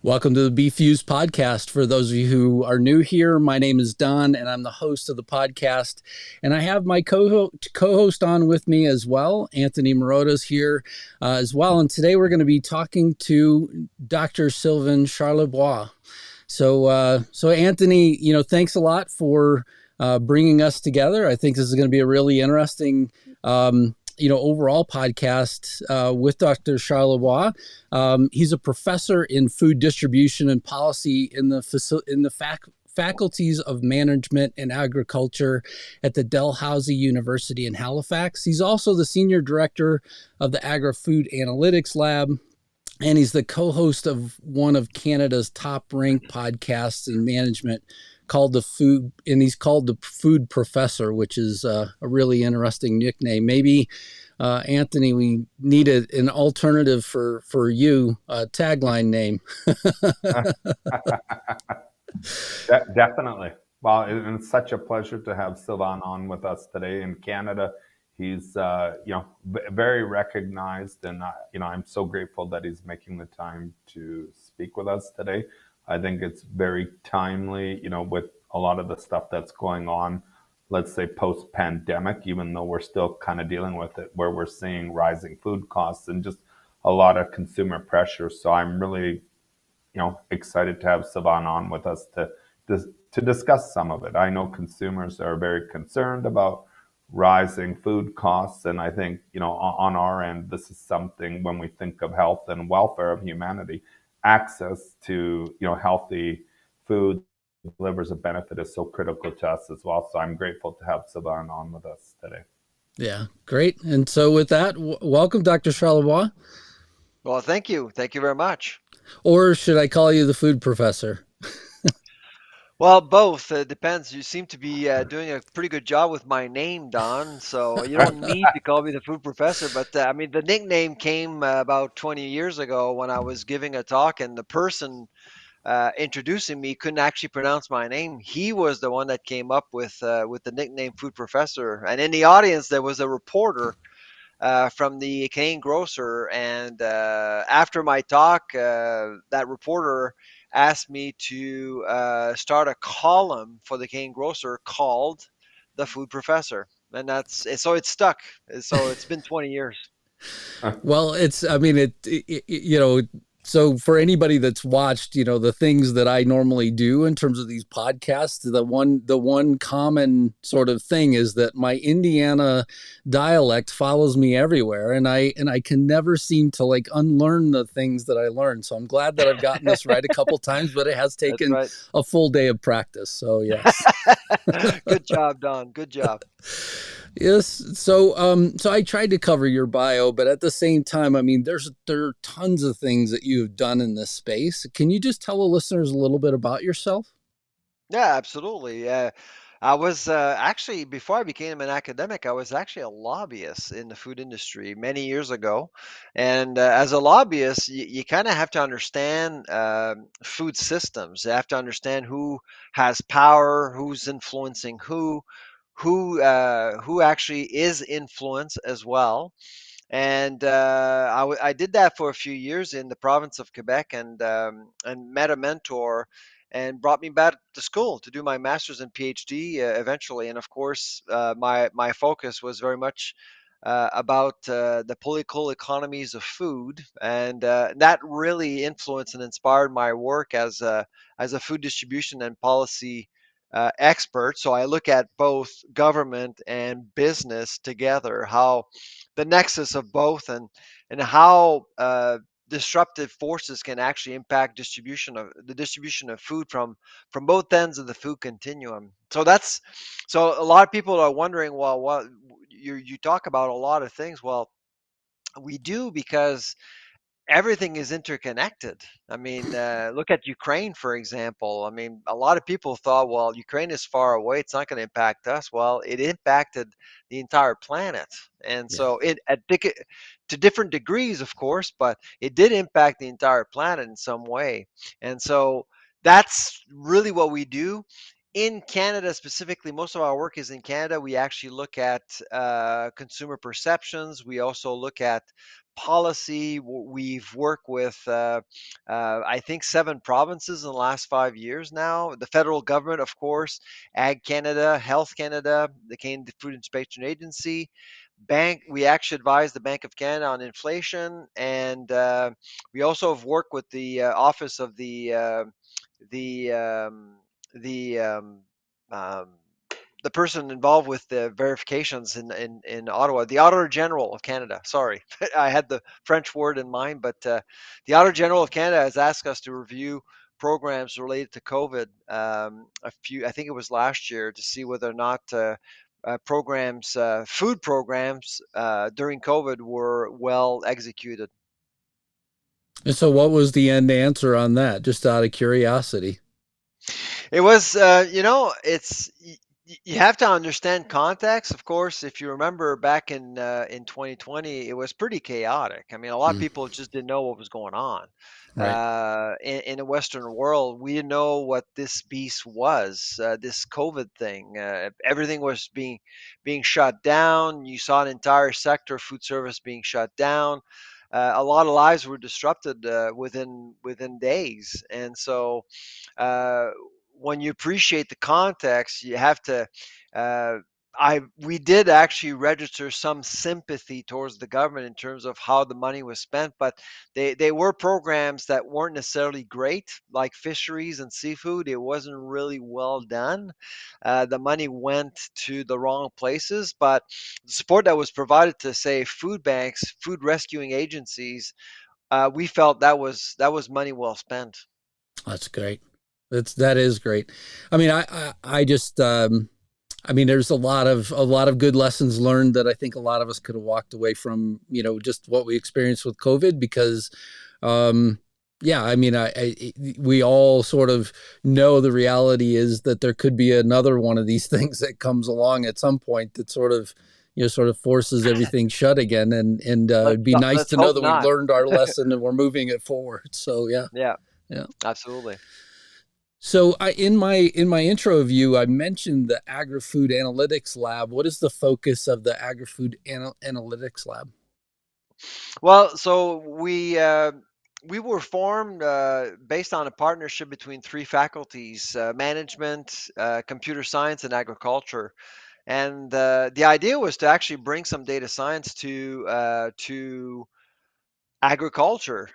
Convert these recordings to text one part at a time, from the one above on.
Welcome to the BeFUSED podcast. For those of you who are new here, my name is Don, and I'm the host of the podcast. And I have my co-host on with me as well. Anthony Marota's here as well. And today we're going to be talking to Dr. Sylvain Charlebois. So Anthony, thanks a lot for bringing us together. I think this is going to be a really interesting overall podcast with Dr. Charlebois. He's a professor in food distribution and policy in the faculties of management and agriculture at the Dalhousie University in Halifax. He's also the senior director of the Agri-Food Analytics Lab, and he's the co-host of one of Canada's top-ranked podcasts in management called he's called the Food Professor, which is a really interesting nickname. Maybe, Anthony, we need an alternative for you, tagline name. Definitely. Well, it's such a pleasure to have Sylvain on with us today in Canada. He's, very recognized, and I'm so grateful that he's making the time to speak with us today. I think it's very timely, with a lot of the stuff that's going on, let's say post-pandemic, even though we're still kind of dealing with it, where we're seeing rising food costs and just a lot of consumer pressure. So I'm really, excited to have Sylvain on with us to discuss some of it. I know consumers are very concerned about rising food costs, and I think, on our end, this is something when we think of health and welfare of humanity, access to, healthy food delivers a benefit is so critical to us as well. So I'm grateful to have Sylvain on with us today. Yeah, great. And so with that, welcome, Dr. Charlebois. Well, thank you. Thank you very much. Or should I call you the food professor? Well, both. Depends. You seem to be doing a pretty good job with my name, Don. So you don't need to call me the food professor. But the nickname came about 20 years ago when I was giving a talk, and the person introducing me couldn't actually pronounce my name. He was the one that came up with the nickname Food Professor. And in the audience, there was a reporter from the Canadian Grocer, and after my talk, that reporter asked me to start a column for the Canadian Grocer called "The Food Professor," and so it's stuck. So it's been 20 years. Well, so for anybody that's watched, the things that I normally do in terms of these podcasts, the one common sort of thing is that my Indiana dialect follows me everywhere, and I can never seem to like unlearn the things that I learned. So I'm glad that I've gotten this right a couple times, but it has taken right. a full day of practice. So yes. Good job, Don. Good job. Yes. So I tried to cover your bio, but at the same time, there are tons of things that you've done in this space. Can you just tell the listeners a little bit about yourself? Yeah, absolutely. I was actually, before I became an academic, I was actually a lobbyist in the food industry many years ago. And as a lobbyist, you kind of have to understand food systems. You have to understand who has power, who's influencing who actually is influence as well. And I did that for a few years in the province of Quebec, and met a mentor and brought me back to school to do my master's and PhD eventually. And of course, my focus was very much about the political economies of food, and that really influenced and inspired my work as a food distribution and policy expert. So I look at both government and business together, how the nexus of both, and how disruptive forces can actually impact distribution of food from both ends of the food continuum. So a lot of people are wondering, well, what you talk about a lot of things. Well, we do, because everything is interconnected. Look at Ukraine, for example. A lot of people thought, well, Ukraine is far away, it's not going to impact us. Well, it impacted the entire planet. And Yeah. so to different degrees, of course, but it did impact the entire planet in some way. And so that's really what we do. in Canada specifically, most of our work is in Canada. We actually look at consumer perceptions. We also look at policy. We've worked with, I think, 7 provinces in the last 5 years now. The federal government, of course, Ag Canada, Health Canada, the Canadian Food Inspection Agency. Bank, we actually advise the Bank of Canada on inflation, and we also have worked with the Office of the the um, um, the person involved with the verifications in Ottawa, the Auditor General of Canada. Sorry, I had the French word in mind, but the Auditor General of Canada has asked us to review programs related to COVID. I think it was last year, to see whether or not programs, food programs during COVID were well executed. And so, what was the end answer on that? Just out of curiosity. It was, you have to understand context. Of course, if you remember back in 2020, it was pretty chaotic. I mean, a lot of Mm, people just didn't know what was going on. right. In the Western world, we didn't know what this beast was, this COVID thing. Everything was being shut down. You saw an entire sector, food service, being shut down. A lot of lives were disrupted within days, and so uh, when you appreciate the context, you have to. Uh, we did actually register some sympathy towards the government in terms of how the money was spent, but they were programs that weren't necessarily great, like fisheries and seafood. It wasn't really well done. The money went to the wrong places, but the support that was provided to, say, food banks, food rescuing agencies, we felt that was money well spent. That's great. That is great. I mean, I just I mean, there's a lot of good lessons learned that I think a lot of us could have walked away from, just what we experienced with COVID because um yeah, I mean, we all sort of know the reality is that there could be another one of these things that comes along at some point that sort of forces everything shut again, and Let's it'd be nice let's to know hope that we've not. learned our lesson and we're moving it forward. So yeah, Yeah, yeah. absolutely. So in my intro of you, I mentioned the Agri-Food Analytics Lab. What is the focus of the Agri-Food Analytics Lab? Well, so we were formed based on a partnership between 3 faculties: management, computer science, and agriculture. And the idea was to actually bring some data science to agriculture.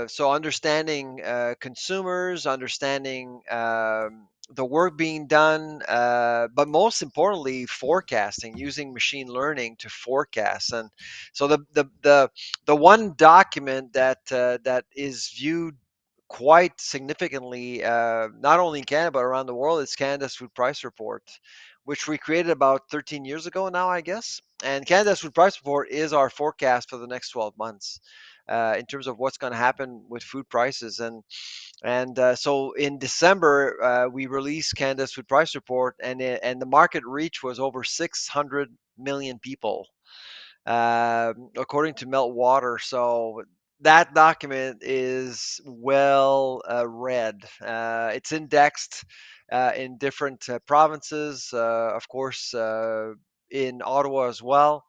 So understanding consumers, understanding the work being done, but most importantly, forecasting, using machine learning to forecast. And so the one document that is viewed quite significantly, not only in Canada but around the world, is Canada's Food Price Report, which we created about 13 years ago now, I guess. And Canada's Food Price Report is our forecast for the next 12 months in terms of what's going to happen with food prices. And so in December, we released Canada's Food Price Report, and the market reach was over 600 million people, according to Meltwater. So that document is well read. It's indexed in different provinces, of course, in Ottawa as well.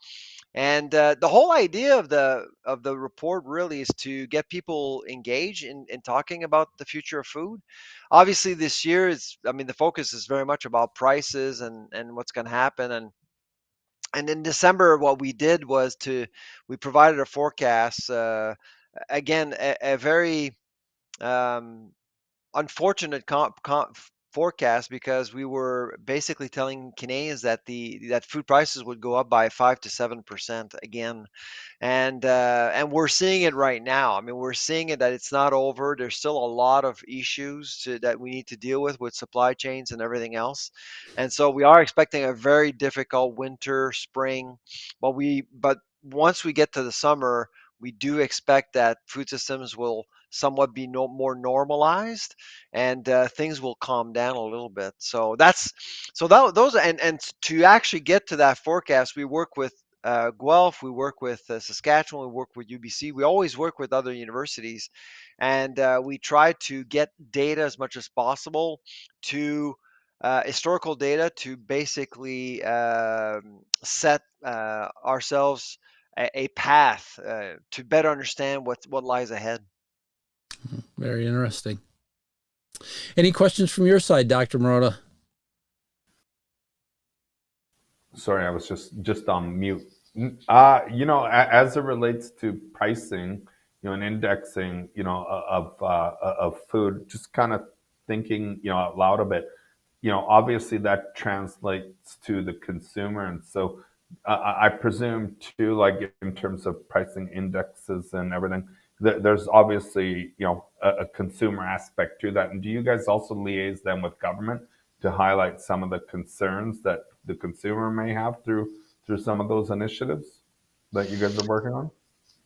And the whole idea of the report really is to get people engaged in talking about the future of food. Obviously, this year is, I mean, the focus is very much about prices and what's going to happen. And in December, what we did was we provided a forecast. Again, a very um, unfortunate forecast, because we were basically telling Canadians that food prices would go up by 5 to 7% again, and we're seeing it right now. I mean, we're seeing it that it's not over. There's still a lot of issues that we need to deal with supply chains and everything else, and so we are expecting a very difficult winter, spring. But once we get to the summer, we do expect that food systems will somewhat be more normalized, and things will calm down a little bit. Those, and to actually get to that forecast, we work with Guelph, we work with Saskatchewan, we work with UBC. We always work with other universities, and we try to get data as much as possible to historical data to basically set ourselves a path to better understand what lies ahead. Very interesting. Any questions from your side, Dr. Marotta? Sorry, I was just on mute. As it relates to pricing, and indexing, of food, just kind of thinking, out loud a bit. Obviously that translates to the consumer, and so I presume too, like in terms of pricing indexes and everything, there's obviously a consumer aspect to that. And do you guys also liaise then with government to highlight some of the concerns that the consumer may have through some of those initiatives that you guys are working on?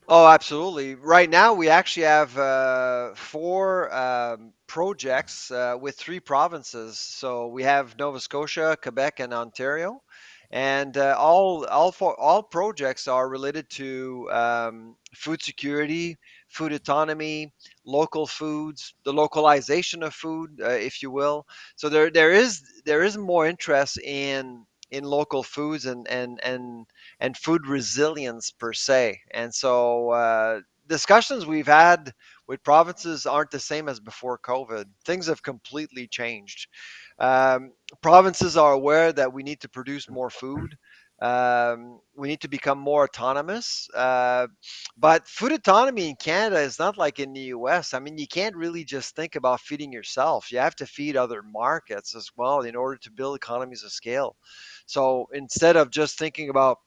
Oh, absolutely. Right now, we actually have four projects with three provinces. So we have Nova Scotia, Quebec, and Ontario, and all projects are related to food security, food autonomy, local foods, the localization of food, if you will. So there is more interest in local foods and food resilience per se. And so discussions we've had with provinces aren't the same as before COVID. Things have completely changed. Um, Provinces are aware that we need to produce more food. We need to become more autonomous. But food autonomy in Canada is not like in the US. I mean, you can't really just think about feeding yourself. You have to feed other markets as well in order to build economies of scale. So instead of just thinking about,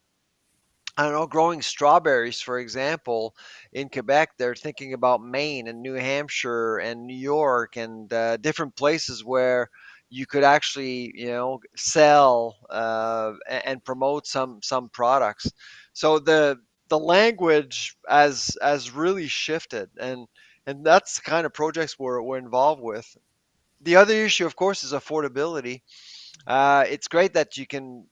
I don't know, growing strawberries, for example, in Quebec, they're thinking about Maine and New Hampshire and New York and different places where you could actually, sell and promote some products. So the language has really shifted, and that's the kind of projects we're involved with. The other issue, of course, is affordability. It's great that you can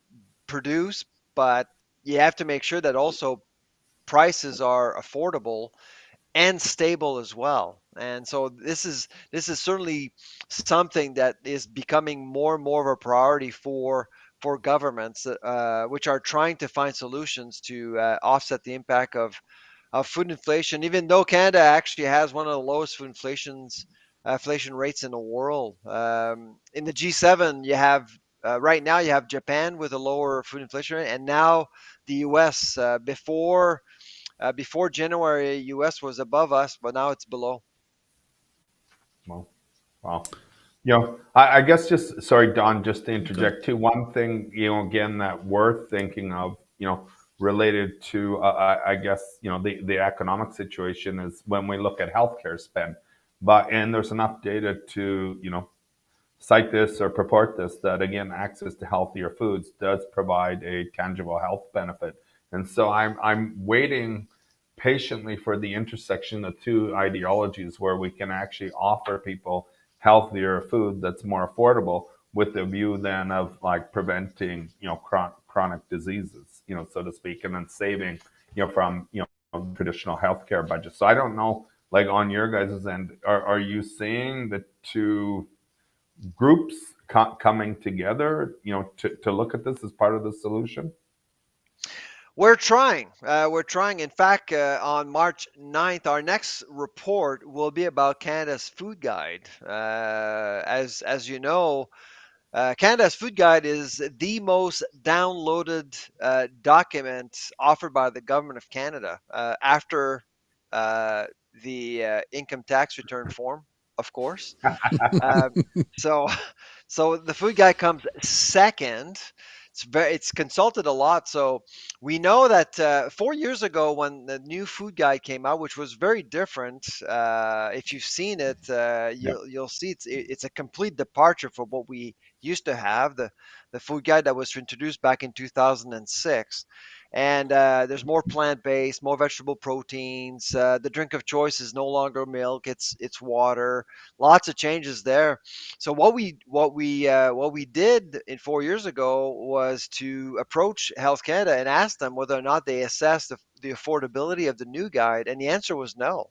produce, but you have to make sure that also prices are affordable and stable as well. And so this is certainly something that is becoming more and more of a priority for governments, which are trying to find solutions to offset the impact of food inflation, even though Canada actually has one of the lowest inflation rates in the world. In the G7, you have right now you have Japan with a lower food inflation rate, and now the U.S. Before January, U.S. was above us, but now it's below. Well, wow. I guess just sorry, Don, just to Good. interject too. One thing, again, that we're thinking of, related to, I guess, the economic situation is when we look at healthcare spend. And there's enough data to, cite this or purport this, that again, access to healthier foods does provide a tangible health benefit. And so I'm waiting patiently for the intersection of two ideologies where we can actually offer people healthier food that's more affordable, with the view then of like preventing chronic diseases, so to speak, and then saving from traditional healthcare budgets. So I don't know, like on your guys' end, are you seeing the two groups coming together, to look at this as part of the solution? We're trying. We're trying. In fact, on March 9th, our next report will be about Canada's food guide. As you know, Canada's food guide is the most downloaded document offered by the government of Canada after uh, the income tax return form, of course. Um, so, so the food guy comes second. It's consulted a lot. So we know that 4 years ago, when the new food guide came out, which was very different. If you've seen it, Yeah. you'll see it's a complete departure from what we used to have. The food guide that was introduced back in 2006. And there's more plant-based, more vegetable proteins. The drink of choice is no longer milk; it's water. Lots of changes there. So what we did in 4 years ago was to approach Health Canada and ask them whether or not they assessed the affordability of the new guide, and the answer was no.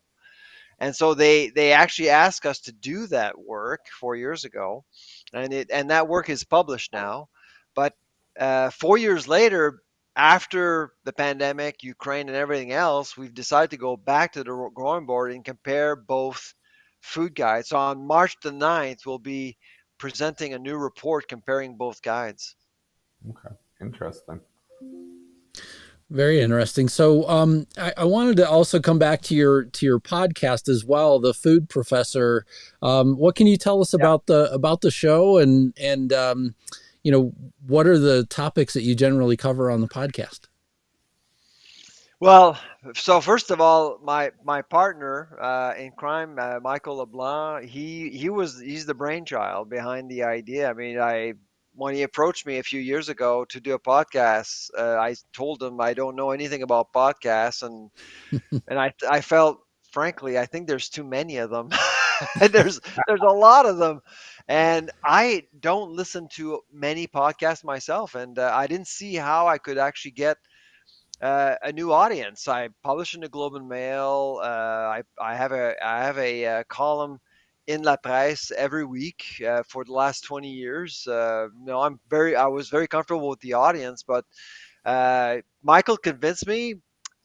And so they actually asked us to do that work 4 years ago, and that work is published now. But 4 years later, after the pandemic, Ukraine, and everything else, we've decided to go back to the drawing board and compare both food guides. So on March the 9th, we'll be presenting a new report comparing both guides. Okay, interesting. Very interesting. So, I wanted to also come back to your podcast as well, the Food Professor. What can you tell us Yeah. about the show, and what are the topics that you generally cover on the podcast? Well, so first of all, my partner in crime, Michael LeBlanc, he's the brainchild behind the idea. I mean, I when he approached me a few years ago to do a podcast, I told him I don't know anything about podcasts, and I felt, frankly, I think there's too many of them. There's a lot of them, and I don't listen to many podcasts myself, and I didn't see how I could actually get a new audience. I publish in the Globe and Mail. I have a column in La Presse every week for the last 20 years. I was very comfortable with the audience, but Michael convinced me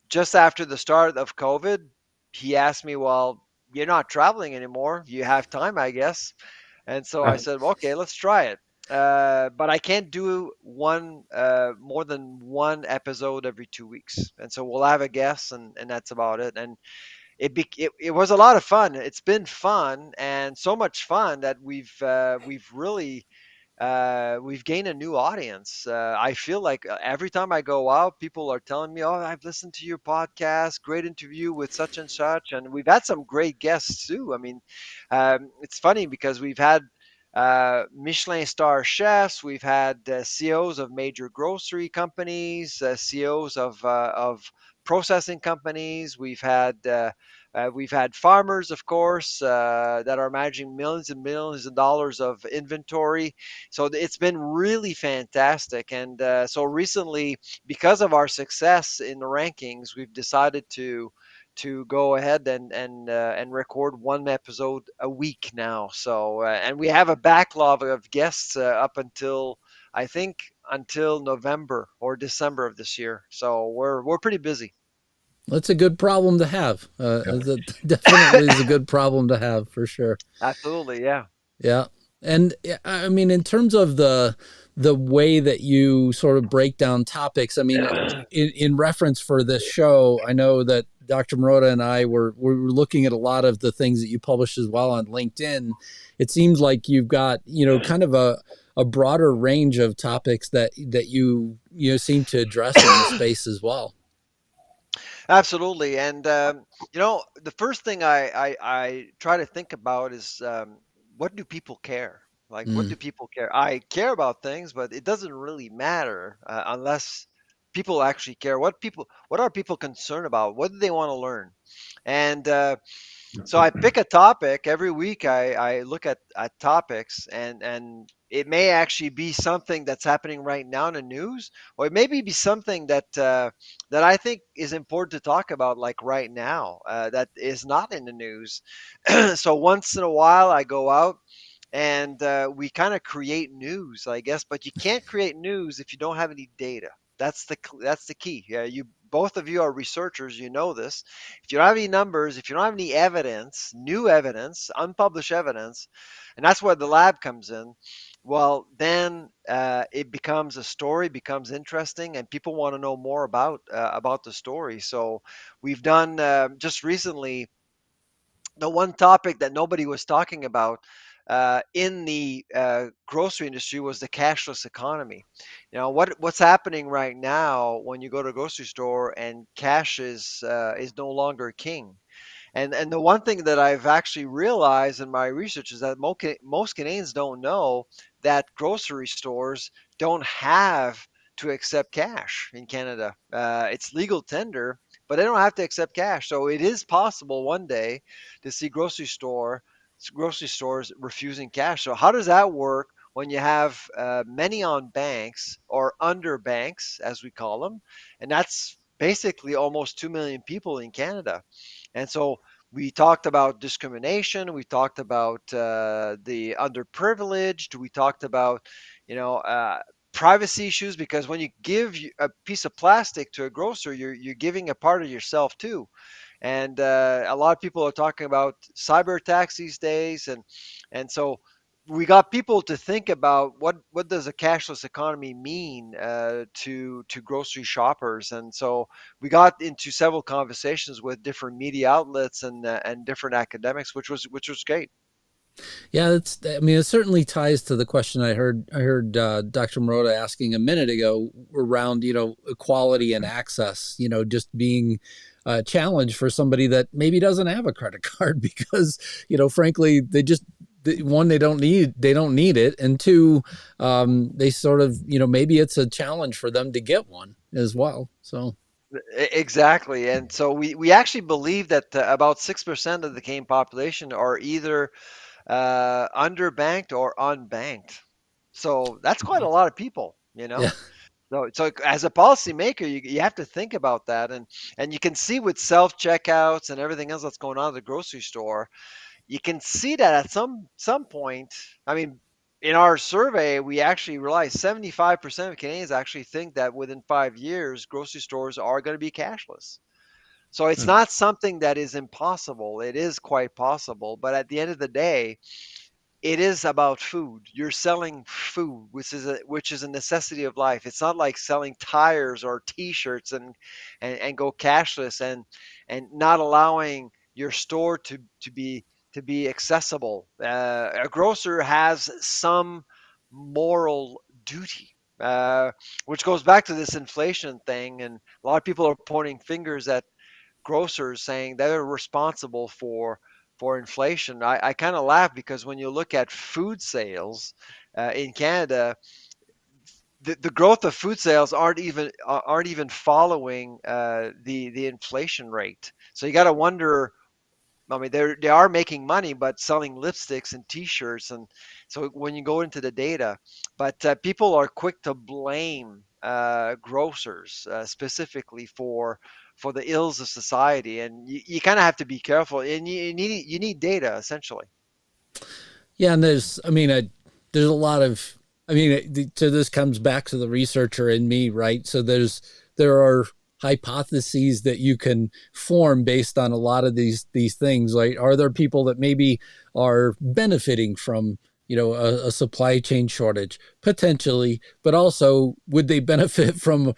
just after the start of COVID. He asked me, "Well, you're not traveling anymore. You have time, I guess." And so I said, well, okay, let's try it. But I can't do more than one episode every 2 weeks, and so we'll have a guest, and that's about it. And it was a lot of fun. It's been fun, and so much fun that we've really we've gained a new audience. I feel like every time I go out, people are telling me, "Oh, I've listened to your podcast. Great interview with such and such," and we've had some great guests too. I mean, it's funny because we've had Michelin star chefs, we've had CEOs of major grocery companies, CEOs of processing companies. We've had farmers, of course, that are managing millions and millions of dollars of inventory. So it's been really fantastic. And so recently, because of our success in the rankings, we've decided to go ahead and record one episode a week now. So and we have a backlog of guests up until, I think, until November or December of this year. So we're pretty busy. That's a good problem to have. That definitely is a good problem to have for sure. Absolutely, yeah. Yeah. And I mean, in terms of the way that you sort of break down topics, I mean, in reference for this show, I know that Dr. Marotta and I were looking at a lot of the things that you publish as well on LinkedIn. It seems like you've got, kind of a broader range of topics that you seem to address in the space as well. Absolutely. And the first thing I try to think about is, what do people care? Like, what Mm. do people care? I care about things, but it doesn't really matter unless people actually care. What are people concerned about? What do they want to learn? And so I pick a topic every week. I look at topics, and it may actually be something that's happening right now in the news, or it may be something that I think is important to talk about, like right now, that is not in the news. So once in a while, I go out and we kind of create news, I guess. But you can't create news if you don't have any data. That's the key. Yeah, you both of you are researchers. You know this. If you don't have any numbers, if you don't have any evidence, new evidence, unpublished evidence, and that's where the lab comes in. Well, then it becomes a story, becomes interesting, and people want to know more about the story. So we've done just recently, the one topic that nobody was talking about in the grocery industry was the cashless economy. What's happening right now when you go to a grocery store and cash is no longer king. And the one thing that I've actually realized in my research is that most Canadians don't know that grocery stores don't have to accept cash in Canada. It's legal tender, but they don't have to accept cash. So it is possible one day to see grocery stores refusing cash. So how does that work when you have many on banks or under banks, as we call them, and that's basically almost 2 million people in Canada. And so We talked about discrimination. We talked about the underprivileged. We talked about, you know, privacy issues, because when you give a piece of plastic to a grocer, you're giving a part of yourself too. And a lot of people are talking about cyber attacks these days, and so we got people to think about what does a cashless economy mean to grocery shoppers. And so we got into several conversations with different media outlets and different academics, which was great. Yeah, it's. I mean, it certainly ties to the question I heard Dr. Marotta asking a minute ago around equality and access. Just being a challenge for somebody that maybe doesn't have a credit card because frankly one, they don't need it, and two, they sort of maybe it's a challenge for them to get one as well. So Exactly. And so we actually believe that about 6% of the Canadian population are either underbanked or unbanked. So that's quite a lot of people, you yeah. know? So as a policymaker, you have to think about that. And you can see with self checkouts and everything else that's going on at the grocery store, you can see that at some point. I mean, in our survey, we actually realized 75% of Canadians actually think that within 5 years, grocery stores are going to be cashless. So it's not something that is impossible. It is quite possible. But at the end of the day, it is about food. You're selling food, which is a necessity of life. It's not like selling tires or T-shirts and go cashless and not allowing your store to be accessible. A grocer has some moral duty, which goes back to this inflation thing. And a lot of people are pointing fingers at grocers saying they're responsible for inflation. I kind of laugh because when you look at food sales in Canada, the growth of food sales aren't even following the inflation rate. So you got to wonder. I mean, they are making money, but selling lipsticks and T-shirts, and so when you go into the data, but people are quick to blame grocers specifically for the ills of society, and you kind of have to be careful, and you need data essentially. Yeah, and there's a lot of, so this comes back to the researcher in me, right? So there are hypotheses that you can form based on a lot of these things. Like, are there people that maybe are benefiting from a supply chain shortage potentially, but also would they benefit from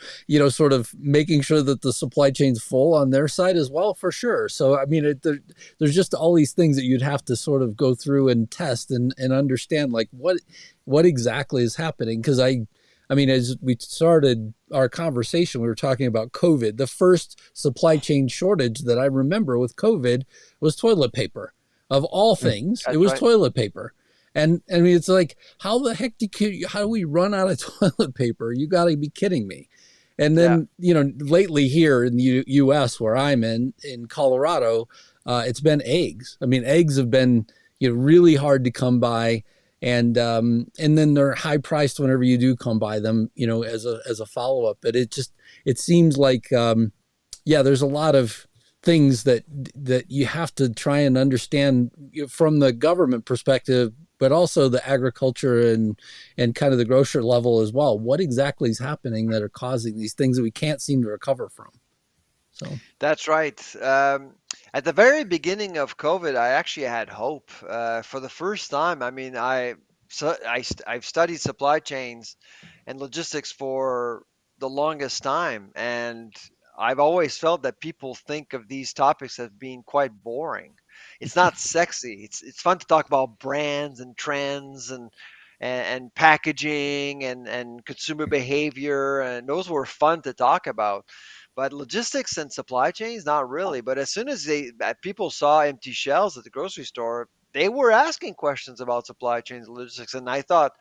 sort of making sure that the supply chain's full on their side as well? For sure. So there's just all these things that you'd have to sort of go through and test and understand, like what exactly is happening. Because as we started our conversation, we were talking about COVID. The first supply chain shortage that I remember with COVID was toilet paper. Of all things, it That's was right. toilet paper. And it's like, how the heck how do we run out of toilet paper? You got to be kidding me. And Yeah. then, lately here in the US where I'm in Colorado, it's been eggs. Eggs have been, really hard to come by. And then they're high priced whenever you do come by them, as a follow up. But it seems like, yeah, there's a lot of things that you have to try and understand from the government perspective, but also the agriculture and kind of the grocer level as well. What exactly is happening that are causing these things that we can't seem to recover from? So That's right. At the very beginning of COVID, I actually had hope. For the first time, I mean, I've studied supply chains and logistics for the longest time, and I've always felt that people think of these topics as being quite boring. It's not sexy. It's fun to talk about brands and trends and packaging and consumer behavior, and those were fun to talk about. But logistics and supply chains, not really. But as soon as people saw empty shelves at the grocery store, they were asking questions about supply chains and logistics. And I thought,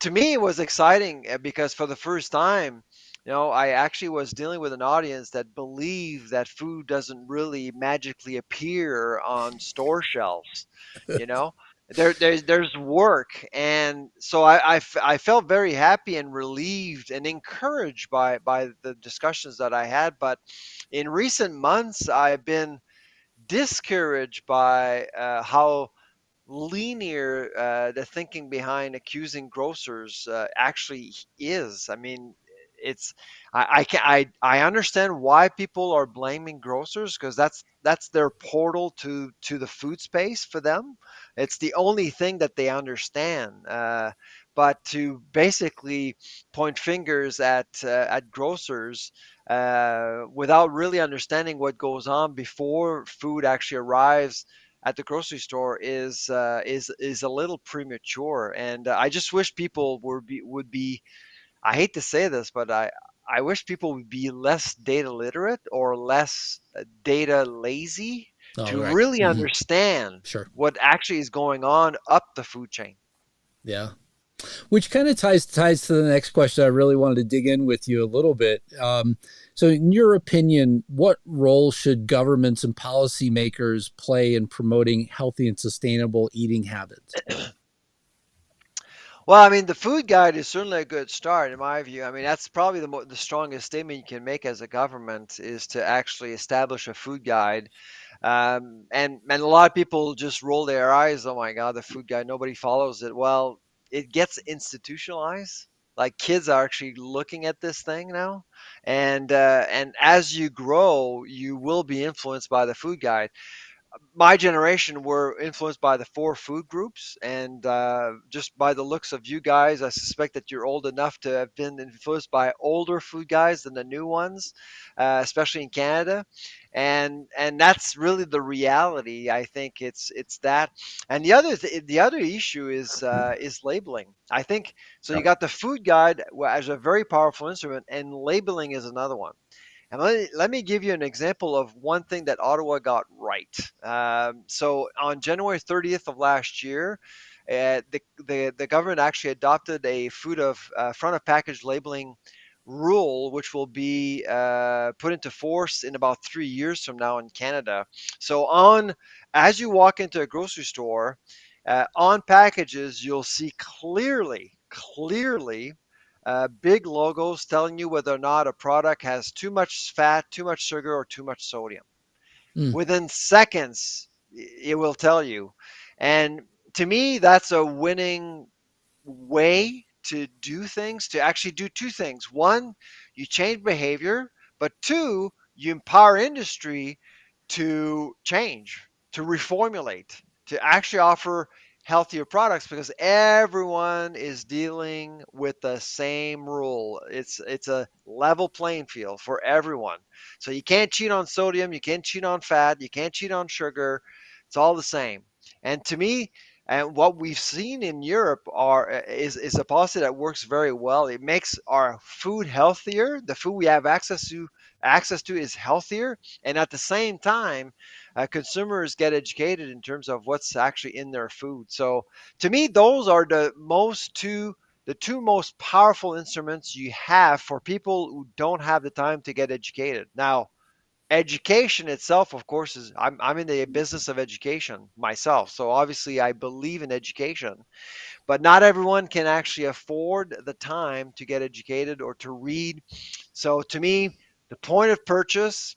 to me, it was exciting because for the first time, I actually was dealing with an audience that believed that food doesn't really magically appear on store shelves. You know, there's work, and so I felt very happy and relieved and encouraged by the discussions that I had. But in recent months, I've been discouraged by how linear the thinking behind accusing grocers actually is. I mean, it's I understand why people are blaming grocers, because that's their portal to the food space for them. It's the only thing that they understand. But to basically point fingers at grocers without really understanding what goes on before food actually arrives at the grocery store is a little premature, and I just wish people would be. I hate to say this, but I wish people would be less data literate or less data lazy Oh, to right. really understand Sure. what actually is going on up the food chain. Yeah. Which kind of ties to the next question. I really wanted to dig in with you a little bit. So, in your opinion, what role should governments and policymakers play in promoting healthy and sustainable eating habits? Well, I mean, the food guide is certainly a good start in my view. I mean, that's probably the strongest statement you can make as a government is to actually establish a food guide. And a lot of people just roll their eyes. Oh my God, the food guide, nobody follows it. Well, it gets institutionalized. Like kids are actually looking at this thing now, and as you grow, you will be influenced by the food guide. My generation were influenced by the four food groups, and just by the looks of you guys, I suspect that you're old enough to have been influenced by older food guys than the new ones, especially in Canada, and that's really the reality. I think it's that, and the other issue is labeling. I think so. You Yeah. got the food guide as a very powerful instrument, and labeling is another one. And let me give you an example of one thing that Ottawa got right. So on January 30th of last year, the government actually adopted a food of front of package labeling rule, which will be put into force in about 3 years from now in Canada. So on as you walk into a grocery store, on packages you'll see clearly big logos telling you whether or not a product has too much fat, too much sugar, or too much sodium. Mm, Within seconds, it will tell you. And to me, that's a winning way to do things, to actually do two things. One, you change behavior, but two, you empower industry to change, to reformulate, to actually offer healthier products because everyone is dealing with the same rule. It's a level playing field for everyone. So you can't cheat on sodium, you can't cheat on fat, you can't cheat on sugar. It's all the same. And to me, and what we've seen in Europe is a policy that works very well. It makes our food healthier. The food we have access to is healthier, and at the same time, consumers get educated in terms of what's actually in their food. So, to me, those are the two most powerful instruments you have for people who don't have the time to get educated. Now, education itself, of course, is I'm in the business of education myself, so obviously I believe in education, but not everyone can actually afford the time to get educated or to read. So to me, the point of purchase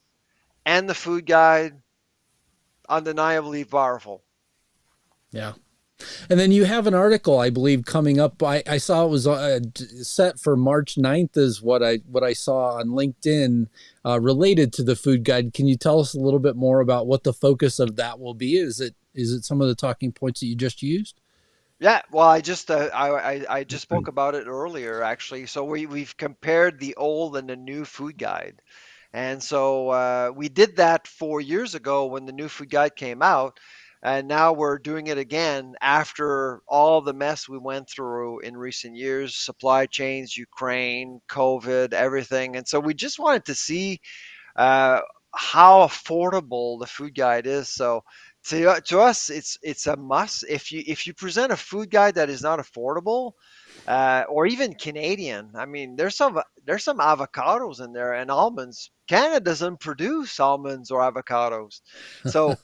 and the food guide, undeniably powerful. yeah. And then you have an article, I believe, coming up. I saw it was set for March 9th is what I saw on LinkedIn related to the food guide. Can you tell us a little bit more about what the focus of that will be? Is it some of the talking points that you just used? Yeah, well, I just spoke about it earlier, actually. So we've compared the old and the new food guide. And so we did that 4 years ago when the new food guide came out. And now we're doing it again after all the mess we went through in recent years, supply chains, Ukraine, COVID, everything. And so we just wanted to see uh, how affordable the food guide is. So to us, it's a must. If you present a food guide that is not affordable, or even Canadian, I mean, there's some avocados in there and almonds. Canada doesn't produce almonds or avocados, so.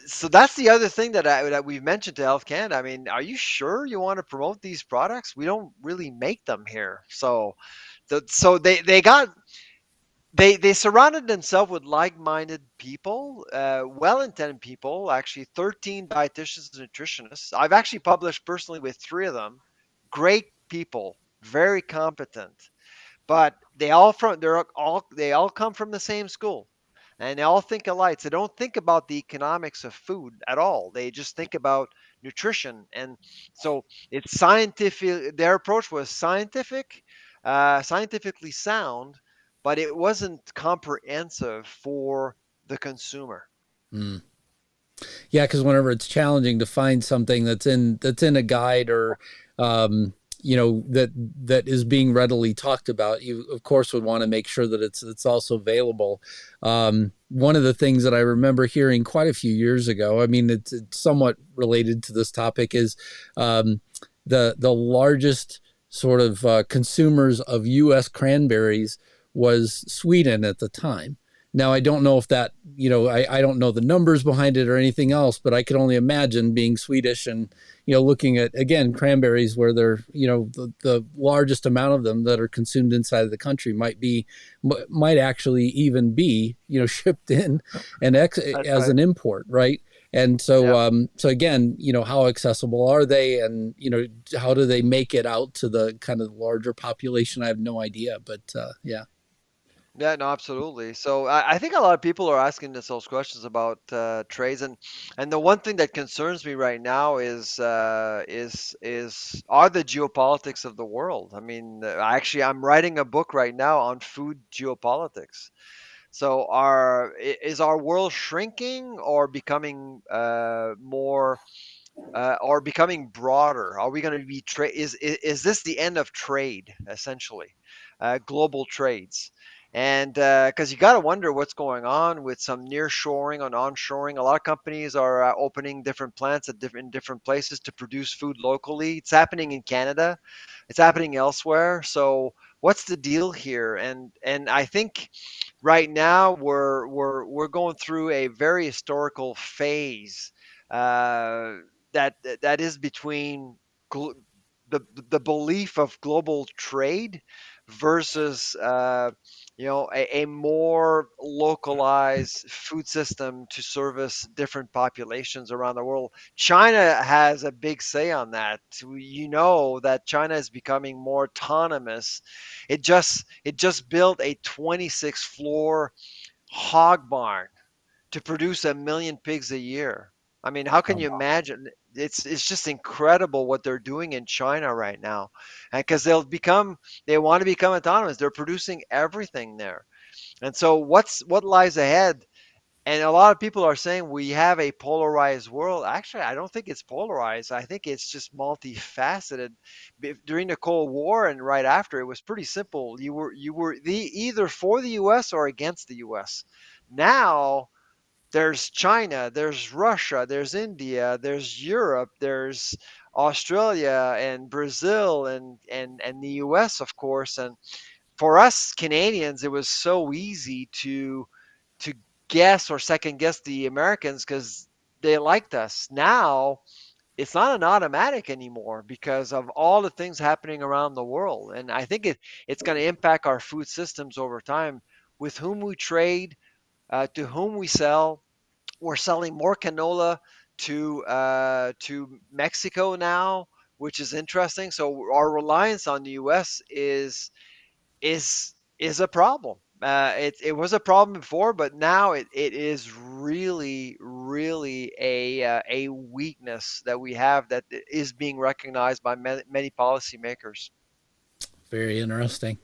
So that's the other thing that we've mentioned to Health Canada. I mean, are you sure you want to promote these products? We don't really make them here. So they got they surrounded themselves with like-minded people, well-intended people. Actually, 13 dietitians and nutritionists. I've actually published personally with three of them. Great people, very competent, but they all come from the same school, and they all think alike. So they don't think about the economics of food at all. They just think about nutrition, and so it's scientific. Their approach was scientific, scientifically sound, but it wasn't comprehensive for the consumer. Mm. Yeah, because whenever it's challenging to find something that's in a guide or that is being readily talked about, you of course would want to make sure that it's also available. One of the things that I remember hearing quite a few years ago, I mean, it's somewhat related to this topic, is the largest sort of consumers of U.S. cranberries was Sweden at the time. Now, I don't know if that, I don't know the numbers behind it or anything else, but I could only imagine being Swedish and, looking at, again, cranberries where they're, the largest amount of them that are consumed inside of the country might actually even be, shipped in and That's as right. an import, right? And so, Yeah. so again, how accessible are they, and how do they make it out to the kind of larger population? I have no idea, but yeah. Yeah, no, absolutely. So I think a lot of people are asking themselves questions about trades, and the one thing that concerns me right now is are the geopolitics of the world. I mean, actually, I'm writing a book right now on food geopolitics. So is our world shrinking or becoming more or becoming broader? Are we going to be trade? Is this the end of trade essentially, global trades? And because you got to wonder what's going on with some near shoring and onshoring. A lot of companies are opening different plants at different places to produce food locally. It's happening in Canada. It's happening elsewhere. So what's the deal here? And I think right now we're going through a very historical phase uh, that is between gl- the belief of global trade versus a more localized food system to service different populations around the world. China has a big say on that. You know that China is becoming more autonomous. It just built a 26 floor hog barn to produce 1 million pigs a year. I mean, how can you imagine? It's just incredible what they're doing in China right now, and because they want to become autonomous. They're producing everything there, and so what lies ahead? And a lot of people are saying we have a polarized world. Actually, I don't think it's polarized. I think it's just multifaceted. During the Cold War and right after, it was pretty simple. You were either for the U.S. or against the U.S. Now there's China, there's Russia, there's India, there's Europe, there's Australia and Brazil and the US, of course. And for us Canadians, it was so easy to guess or second guess the Americans because they liked us. Now it's not an automatic anymore because of all the things happening around the world. And I think it's going to impact our food systems over time, with whom we trade, to whom we sell. We're selling more canola to Mexico now, which is interesting. So our reliance on the U.S. is a problem. It was a problem before, but now it is really a weakness that we have that is being recognized by many policymakers. Very interesting.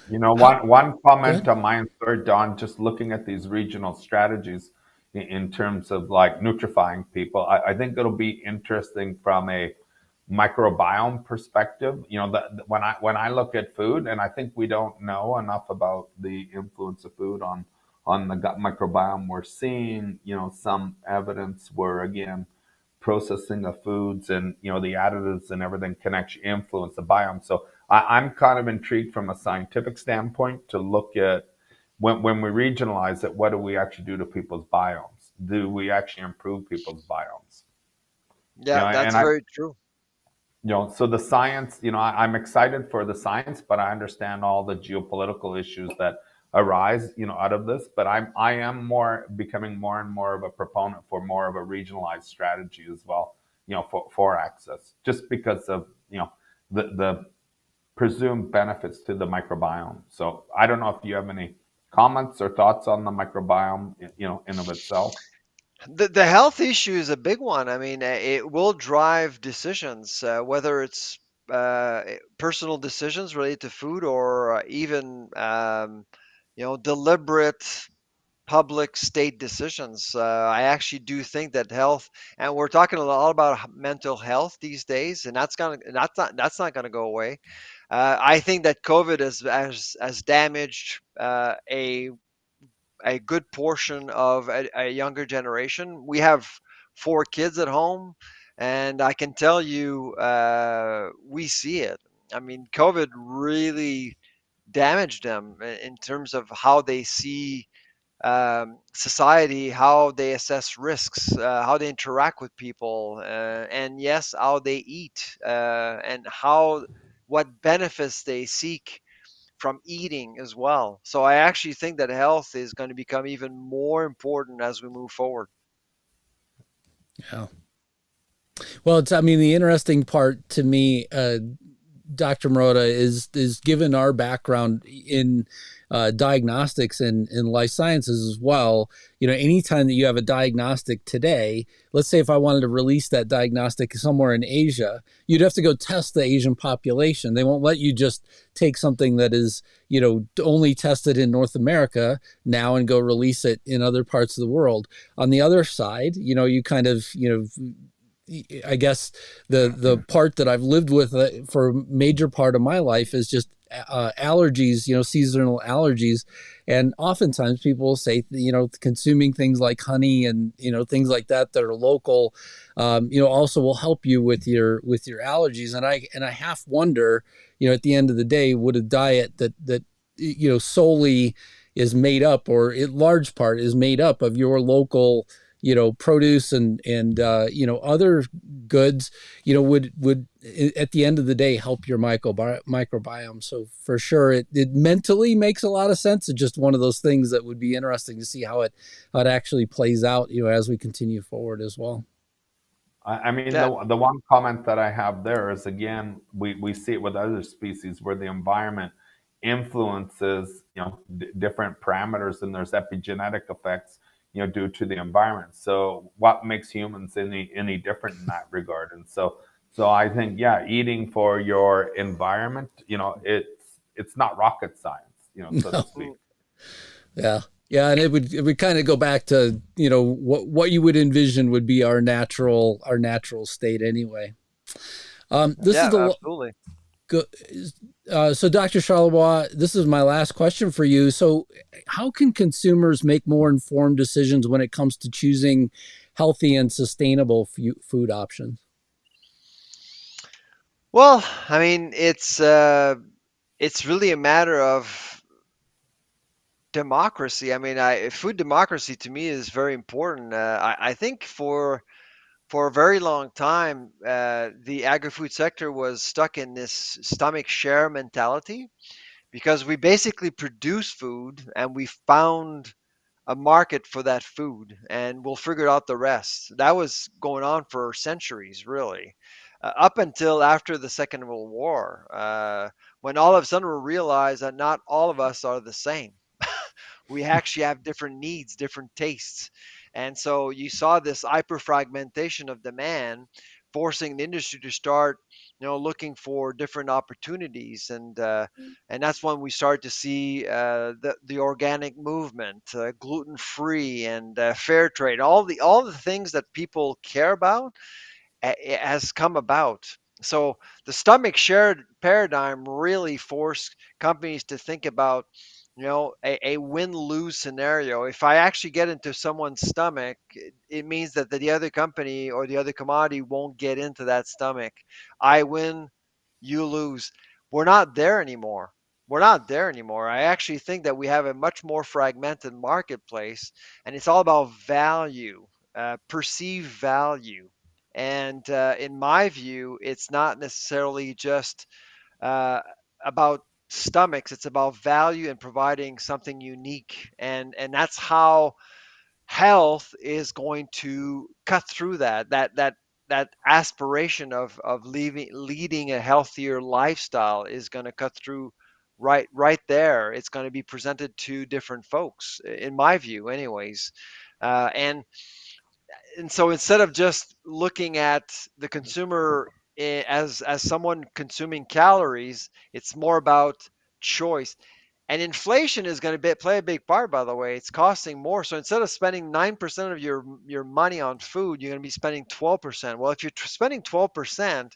How, One go comment ahead. on my third, Don, just looking at these regional strategies in terms of like nutrifying people, I think it'll be interesting from a microbiome perspective. When I look at food, and I think we don't know enough about the influence of food on the gut microbiome. We're seeing, some evidence where again processing of foods and the additives and everything can actually influence the biome. So I'm kind of intrigued from a scientific standpoint to look at when we regionalize it, what do we actually do to people's biomes? Do we actually improve people's biomes? Yeah, that's And I, very true. so the science, I'm excited for the science, but I understand all the geopolitical issues that arise, out of this. But I am more becoming more and more of a proponent for more of a regionalized strategy as well, for access, just because of the presumed benefits to the microbiome. So I don't know if you have any comments or thoughts on the microbiome, in of itself. The health issue is a big one. I mean, it will drive decisions, whether it's personal decisions related to food or even deliberate public state decisions. I actually do think that health, and we're talking a lot about mental health these days, and that's not going to go away. I think that COVID has damaged a good portion of a younger generation. We have 4 kids at home, and I can tell you, we see it. I mean, COVID really damaged them in terms of how they see society, how they assess risks, how they interact with people, and yes, how they eat, and what benefits they seek from eating as well. So I actually think that health is going to become even more important as we move forward. Yeah. Well, I mean, the interesting part to me, Dr. Marotta, is given our background in diagnostics and life sciences as well. Anytime that you have a diagnostic today, let's say if I wanted to release that diagnostic somewhere in Asia, you'd have to go test the Asian population. They won't let you just take something that is, only tested in North America now and go release it in other parts of the world. On the other side, you kind of, I guess the part that I've lived with for a major part of my life is just allergies, seasonal allergies. And oftentimes people will say, consuming things like honey and, things like that are local, also will help you with your allergies. And I half wonder, at the end of the day, would a diet that solely is made up, or in large part is made up of your local produce and other goods, would at the end of the day help your microbiome. So for sure, it mentally makes a lot of sense. It's just one of those things that would be interesting to see how it actually plays out, as we continue forward as well. I mean, Yeah. the one comment that I have there is, again, we see it with other species where the environment influences, different parameters, and there's epigenetic effects, due to the environment. So what makes humans any different in that regard? And so I think, yeah, eating for your environment, it's not rocket science, so to No. speak. Yeah. Yeah, and it would kind of go back to, what you would envision would be our natural state anyway. This is Yeah, the absolutely. So, Dr. Charlebois, this is my last question for you. So, how can consumers make more informed decisions when it comes to choosing healthy and sustainable food options? Well, I mean, it's really a matter of democracy. I mean, food democracy to me is very important. I think for a very long time, the agri-food sector was stuck in this stomach share mentality because we basically produce food and we found a market for that food and we'll figure out the rest. That was going on for centuries, really, up until after the Second World War, when all of a sudden we realized that not all of us are the same. We actually have different needs, different tastes. And so you saw this hyperfragmentation of demand forcing the industry to start, looking for different opportunities. And that's when we start to see the organic movement, gluten free and fair trade, all the things that people care about it has come about. So the stomach shared paradigm really forced companies to think about, a win-lose scenario. If I actually get into someone's stomach, it means that the other company or the other commodity won't get into that stomach. I win, you lose. We're not there anymore. We're not there anymore. I actually think that we have a much more fragmented marketplace, and it's all about value, perceived value. And in my view, it's not necessarily just uh, about stomachs. It's about value and providing something unique, and that's how health is going to cut through that aspiration of leading a healthier lifestyle is going to cut through right there. It's going to be presented to different folks, in my view, anyways. And so instead of just looking at the consumer as someone consuming calories, it's more about choice. And inflation is going to play a big part, by the way. It's costing more. So instead of spending 9% of your money on food, you're going to be spending 12%. Well, if you're spending 12%,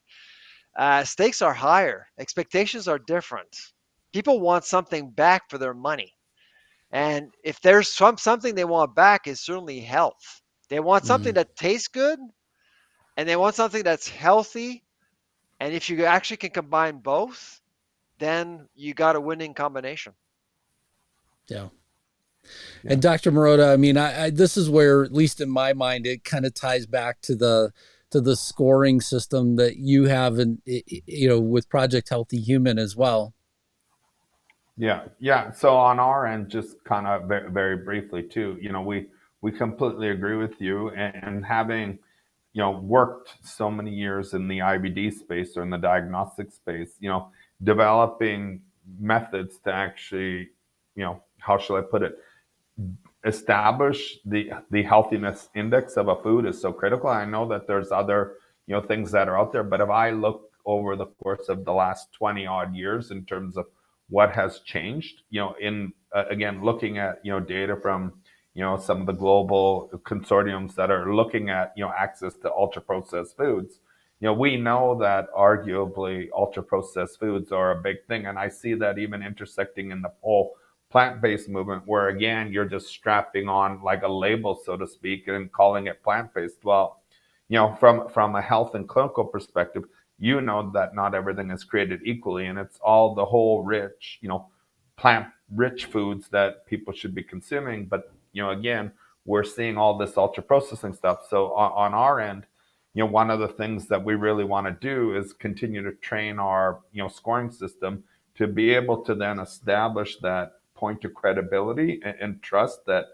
stakes are higher, expectations are different. People want something back for their money. And if there's something they want back, is certainly health. They want something Mm, that tastes good, and they want something that's healthy. And if you actually can combine both, then you got a winning combination. yeah. Yeah. And Dr. Marotta, I mean, this is where, at least in my mind, it kind of ties back to the scoring system that you have, and with Project Healthy Human as well. Yeah, yeah. So on our end, just kind of very briefly too, we completely agree with you. And having, worked so many years in the IBD space or in the diagnostic space, developing methods to actually, how shall I put it, establish the healthiness index of a food is so critical. I know that there's other, things that are out there, but if I look over the course of the last 20 odd years in terms of what has changed, in again looking at, data from, some of the global consortiums that are looking at, access to ultra processed foods, we know that arguably ultra processed foods are a big thing, and I see that even intersecting in the whole plant-based movement, where again you're just strapping on like a label, so to speak, and calling it plant-based. Well, from a health and clinical perspective, that not everything is created equally, and it's all the whole rich, plant rich foods that people should be consuming. But again, we're seeing all this ultra processing stuff. So on our end, one of the things that we really want to do is continue to train our, scoring system to be able to then establish that point of credibility and trust that,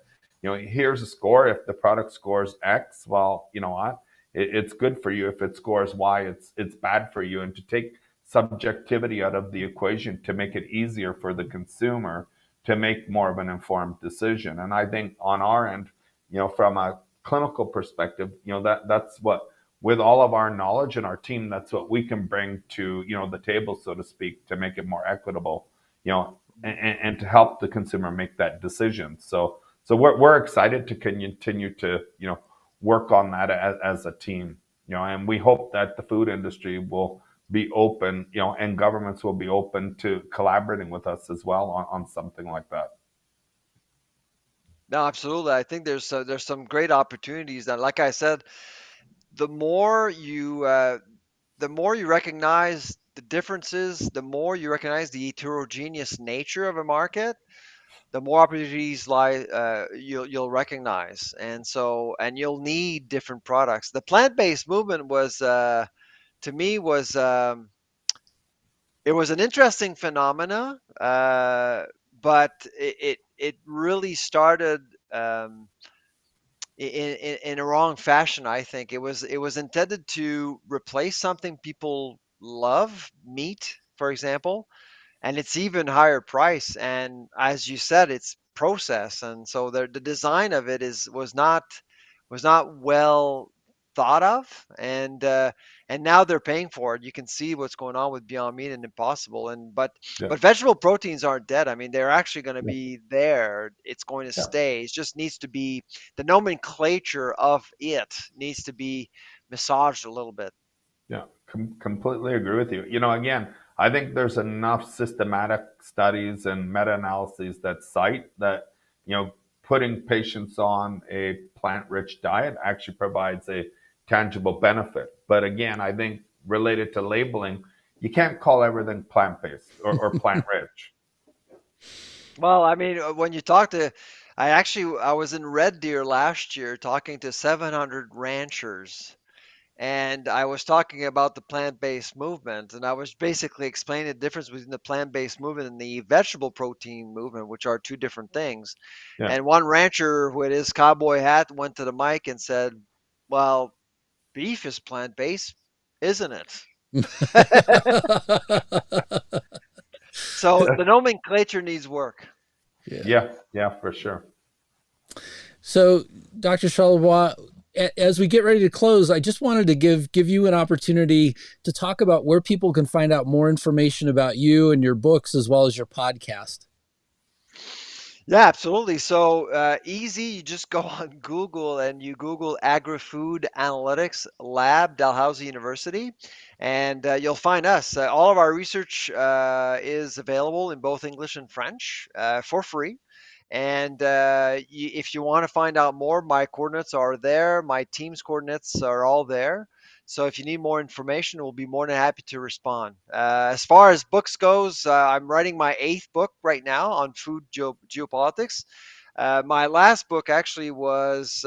here's a score. If the product scores X, well, you know what? It's good for you. If it scores Y, it's bad for you. And to take subjectivity out of the equation to make it easier for the consumer to make more of an informed decision. And I think on our end, from a clinical perspective, that's what, with all of our knowledge and our team, that's what we can bring to, the table, so to speak, to make it more equitable, and to help the consumer make that decision. So we're excited to continue to, work on that as a team, and we hope that the food industry will be open, and governments will be open to collaborating with us as well on something like that. No, absolutely. I think there's some great opportunities that, like I said, the more you the more you recognize the differences, the more you recognize the heterogeneous nature of a market, the more opportunities you'll recognize, and you'll need different products. The plant-based movement was to me was it was an interesting phenomena, but it really started um, in a wrong fashion. I think it was intended to replace something people love, meat, for example, and it's even higher price. And as you said, it's processed, and so the design of it was not well thought of, and now they're paying for it. You can see what's going on with Beyond Meat and Impossible, and Yeah, but vegetable proteins aren't dead. I mean, they're actually going to yeah, be there. It's going to yeah. stay. It just needs to be, the nomenclature of it needs to be massaged a little bit. Yeah, completely agree with you. Again, I think there's enough systematic studies and meta-analyses that cite that, putting patients on a plant-rich diet actually provides a tangible benefit. But again, I think related to labeling, you can't call everything plant-based or plant-rich. Well, I mean, when you talk to, I was in Red Deer last year talking to 700 ranchers, and I was talking about the plant-based movement, and I was basically explaining the difference between the plant-based movement and the vegetable protein movement, which are two different things. Yeah. And one rancher with his cowboy hat went to the mic and said, "Well, beef is plant-based, isn't it?" So the nomenclature needs work. Yeah. Yeah. Yeah. For sure. So, Dr. Charlebois, as we get ready to close, I just wanted to give you an opportunity to talk about where people can find out more information about you and your books as well as your podcast. Yeah, absolutely. So easy. You just go on Google and you Google Agri-Food Analytics Lab, Dalhousie University, and you'll find us. All of our research is available in both English and French for free. And if you want to find out more, my coordinates are there. My team's coordinates are all there. So if you need more information, we'll be more than happy to respond. As far as books goes, I'm writing my 8th book right now on food geopolitics. My last book actually was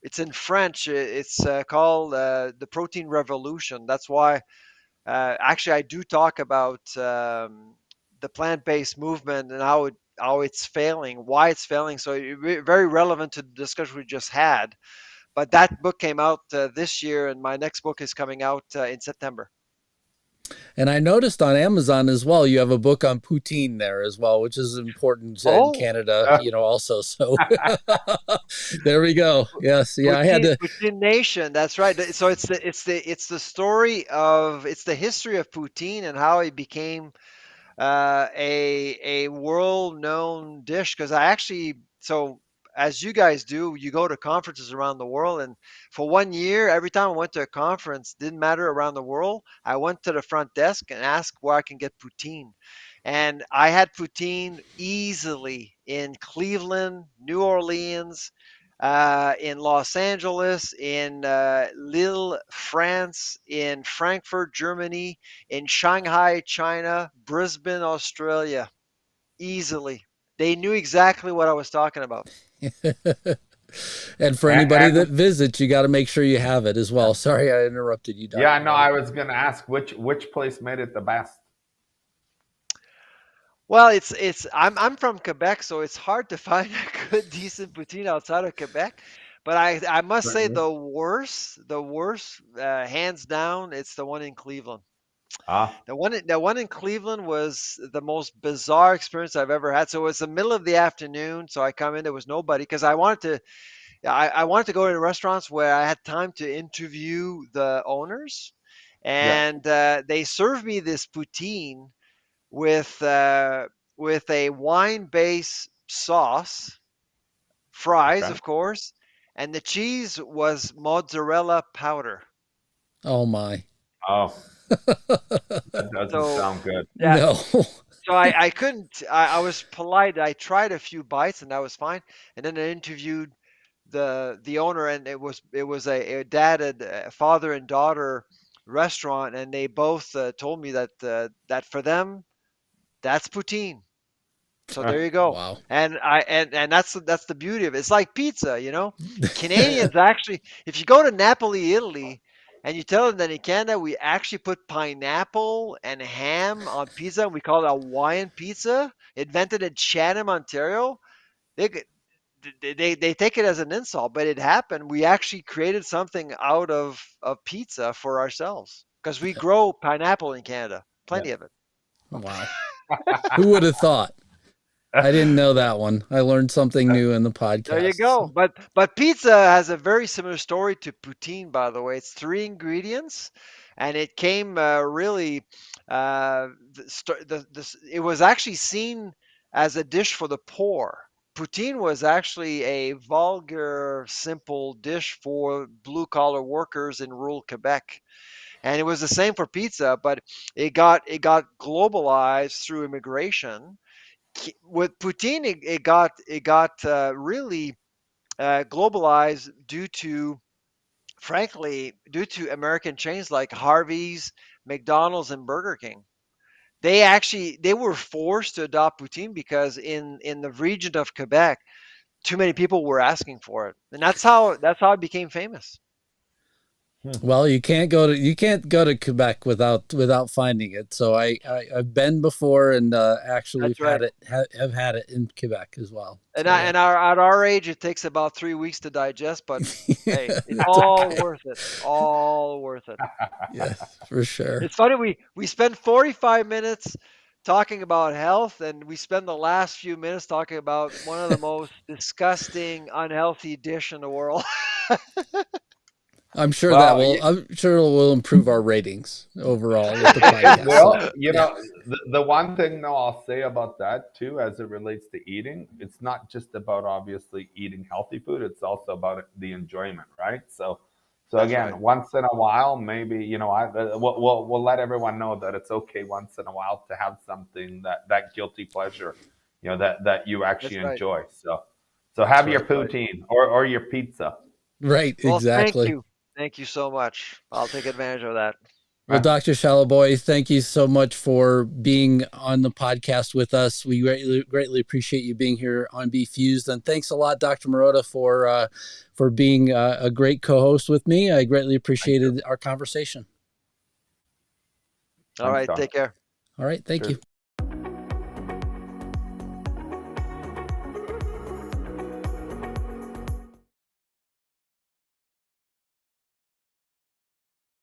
it's in French. It's called The Protein Revolution. That's why actually I do talk about the plant-based movement and how it's failing, why it's failing. So very relevant to the discussion we just had. But that book came out this year, and my next book is coming out in September. And I noticed on Amazon as well, you have a book on poutine there as well, which is important in Oh, Canada, also. So there we go. Yes. Yeah. I had Poutine, to. Poutine Nation. That's right. So it's the story of it's the history of poutine and how it became a world known dish. Because I actually so as you guys do, you go to conferences around the world, and for 1 year, every time I went to a conference, didn't matter around the world, I went to the front desk and asked where I can get poutine. And I had poutine easily in Cleveland, New Orleans, in Los Angeles, in Lille, France, in Frankfurt, Germany, in Shanghai, China, Brisbane, Australia, easily. They knew exactly what I was talking about. And for anybody that visits, you got to make sure you have it as well. Sorry, I interrupted you, Yeah. Dr. No, Murray. I was going to ask which place made it the best. Well, I'm from Quebec, so it's hard to find a good decent poutine outside of Quebec. But I must say Certainly. the worst, hands down, it's the one in Cleveland. Ah. The one in Cleveland was the most bizarre experience I've ever had. So it was the middle of the afternoon, so I come in, there was nobody because I wanted to go to restaurants where I had time to interview the owners, Yeah. and they served me this poutine with a wine-based sauce, fries, Okay. of course, and the cheese was mozzarella powder. Oh my. Oh, that doesn't So sound good. yeah, No. so I couldn't. I was polite. I tried a few bites and that was fine. And then I interviewed the owner, and it was a dad and a father and daughter restaurant, and they both told me that for them that's poutine. So there you go. Wow. And that's the beauty of it. It's like pizza. Canadians actually, if you go to Napoli, Italy, and you tell them that in Canada we actually put pineapple and ham on pizza, and we call it a Hawaiian pizza, invented in Chatham, Ontario. They g- they take it as an insult, but it happened. We actually created something out of pizza for ourselves because we grow pineapple in Canada, Yeah. plenty of it. Wow. Who would have thought? I didn't know that one. I learned something new in the There you podcast. go. But pizza has a very similar story to poutine, by the way. It's three ingredients, and it came really. It was actually seen as a dish for the poor. Poutine was actually a vulgar, simple dish for blue collar workers in rural Quebec, and it was the same for pizza. But it got globalized through immigration. With poutine, it got really globalized due to American chains like Harvey's, McDonald's, and Burger King. They were forced to adopt poutine because in the region of Quebec, too many people were asking for it, and that's how it became famous. Well, you can't go to Quebec without finding it. So I've been before, and actually That's right. have had it in Quebec as well. And So yeah. at our age, it takes about 3 weeks to digest, but hey, it's all worth it. All worth it. Yes, for sure. It's funny, we spend 45 minutes talking about health, and we spend the last few minutes talking about one of the most disgusting, unhealthy dish in the world. I'm sure Well, it will improve our ratings overall with the podcast. well, So, you yeah. know, the one thing though I'll say about that too, as it relates to eating, it's not just about obviously eating healthy food. It's also about the enjoyment, right? So That's again, right. once in a while, maybe we'll let everyone know that it's okay once in a while to have something that guilty pleasure, that you That's actually right. enjoy. So That's have your right. poutine or your pizza. Right, Well, thank exactly. you. Thank you so much. I'll take advantage of that. Well, Uh, Dr. Charlebois, thank you so much for being on the podcast with us. We greatly appreciate you being here on BeFUSED, and thanks a lot, Dr. Marotta, for being a great co-host with me. I greatly Thank you. appreciated our conversation. All Thanks, right. Don. Take care. All right, thank you. Cheers.